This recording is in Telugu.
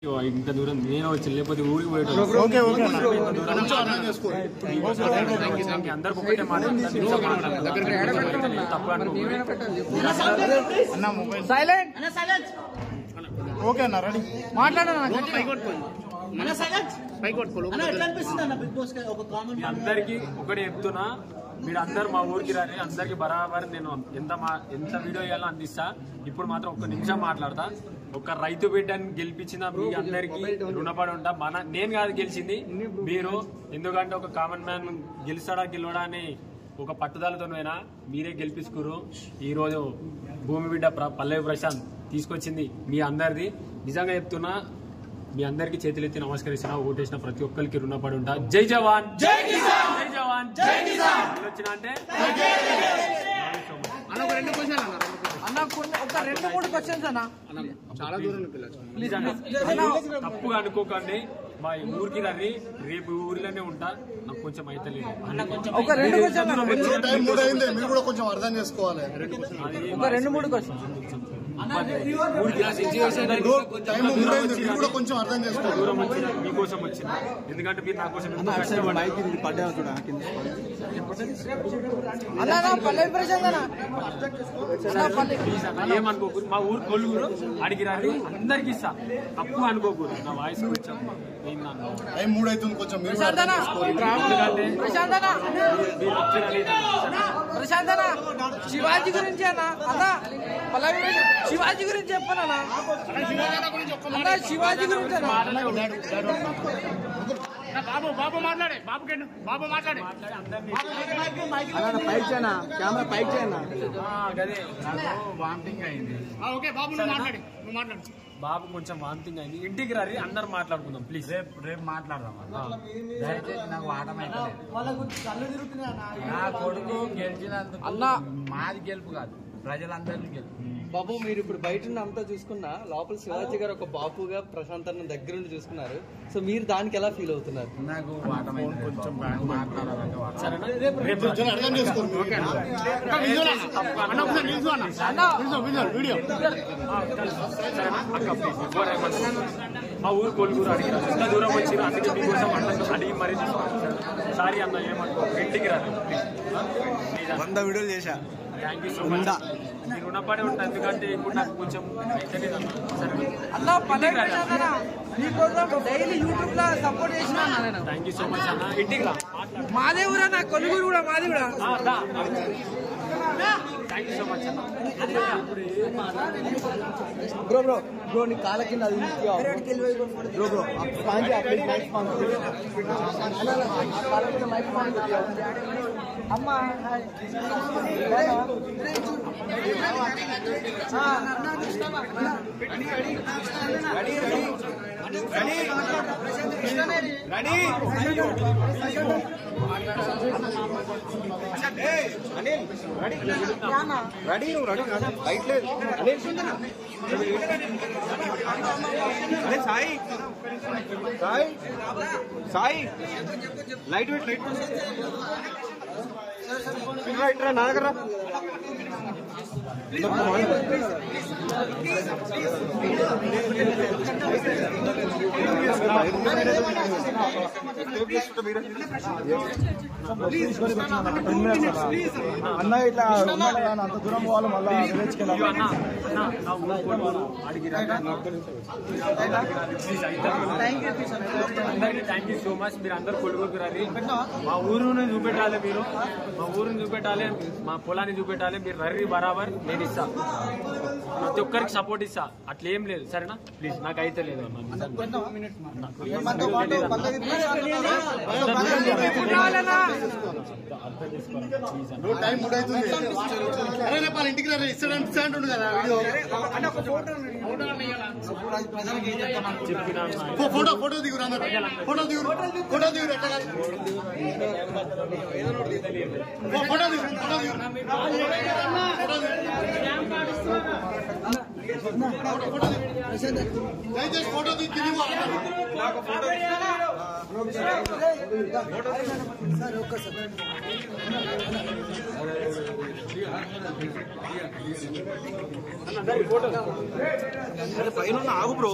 ఇంత దూరం నేను వచ్చి లేకపోతే ఊరికి పోయేటోళ్ళు. అందరికి ఒకటే మాట తప్పు అందరికి ఒకటి చెప్తున్నా, మీరు అందరు మా ఊరికి రాని, అందరికి బరాబర్ నేను ఎంత వీడియో చేయాలో అందిస్తా. ఇప్పుడు మాత్రం ఒక్క నిమిషం మాట్లాడతా. ఒక రైతు బిడ్డని గెలిపించిన మీ అందరికి రుణపడి ఉంటా. నేను కాదు గెలిచింది మీరు, ఎందుకంటే ఒక కామన్ మ్యాన్ గెలుస్తాడా గెలవడా అని ఒక పట్టుదలతో మీరే గెలిపించుకురు. ఈ రోజు భూమి బిడ్డ పల్లవి ప్రశాంత్ తీసుకొచ్చింది మీ అందరిది. నిజంగా చెప్తున్నా, మీ అందరికి చేతులెత్తి నమస్కరిస్తున్నా. ఓటేసిన ప్రతి ఒక్కరికి రుణపడి ఉంటా. జై జవాన్, జై జవాన్, జై వచ్చిన అంటే తప్పుగా అనుకోకండి. మా ఊరికి రండి, రేపు ఊరిలోనే ఉంటా. నాకు కొంచెం అయితే లేదు, కొంచెం అర్థం చేసుకోవాలి. కొంచెం అర్థం చేసుకోవాలి. దూరం వచ్చిన మీకోసం వచ్చిన, ఎందుకంటే మీరు నా కోసం ఏమనుకోకూరు. మా ఊరు కొలుగురు అడిగి రాని అందరికి ఇస్తా. తప్పు అనుకోకూరు. నా వాయిస్ కొంచెం శివాజీ గురించి అన్న శివాజీ గురించి చెప్పనా? శివాజీ గురించి బాబు మాట్లాడే బాబు మాట్లాడే పైకి చేయనా, కెమెరా పైకి చేయనా. వామిటింగ్ అయింది. ఓకే బాబు నువ్వు మాట్లాడు. బాబు కొంచెం వామిటింగ్ అయింది. ఇంటికి రండి, అందరు మాట్లాడుకుందాం ప్లీజ్. రేపు మాట్లాడదాం. దయచేసి నాకు వాటమైతే నా కొడుకు గెలిచినందుకు అన్నా మాది గెలుపు కాదు, ప్రజలందరినీ గెలుపు. బాబు మీరు ఇప్పుడు బయట అంతా చూసుకున్నా, లోపల శివాజీ గారు ఒక బాపుగా ప్రశాంత్ అన్న దగ్గర నుండి చూసుకున్నారు. సో మీరు దానికి ఎలా ఫీల్ అవుతున్నారు? నాకు కొంచెం మాట్లాడాలంటే మా ఊరు కొలుగురు అడిగిన ఎంత దూరం వచ్చిన, అందుకే మీకోసం అడిగి మరీ సారీ అన్న, ఏమనుకో. ఇంటికి రాదు, 100 వీడియోలు చేశా. Thank you so much. మీరు రుణపడి ఉంటా, ఎందుకంటే ఇప్పుడు నాకు కొంచెం అన్న డైలీ యూట్యూబ్ లో సపోర్ట్ చేసిన. థ్యాంక్ యూ సో మచ్ అన్న. ఇంటికి రా, మాదే ఊరా, నా కొలుగురు కూడా మాది కూడా. థ్యాంక్ యూ సో మచ్ అన్న. బ్రో నీ కాళ్ళ కింద బ్రో అమ్మా సాయి లైట్ రా నా దగ్గర అన్న ఇట్లా అంత దూరం పోవాలి. మళ్ళీ థ్యాంక్ యూ సో మచ్. మీరు అందరు కొలుగురికి రండి. మా ఊరుని చూపెట్టాలి, మీరు మా ఊరిని చూపెట్టాలి, మా పొలాన్ని చూపెట్టాలి. మీరు రర్రి బరాబర్ నేను ఇస్తా, ప్రతి ఒక్కరికి సపోర్ట్ ఇస్తా. అట్లా ఏం లేదు, సరేనా? ప్లీజ్ నాకు అయితే లేదు అన్న. ఇంటికి ఇస్తాడు కదా ఫోటో దిగురు, ఫోటో దిగురు, ఫోటో దిగురు, ఫోటో దిగురు. దయచేసి ఫోటో దిగు పైన ఆగు బ్రో.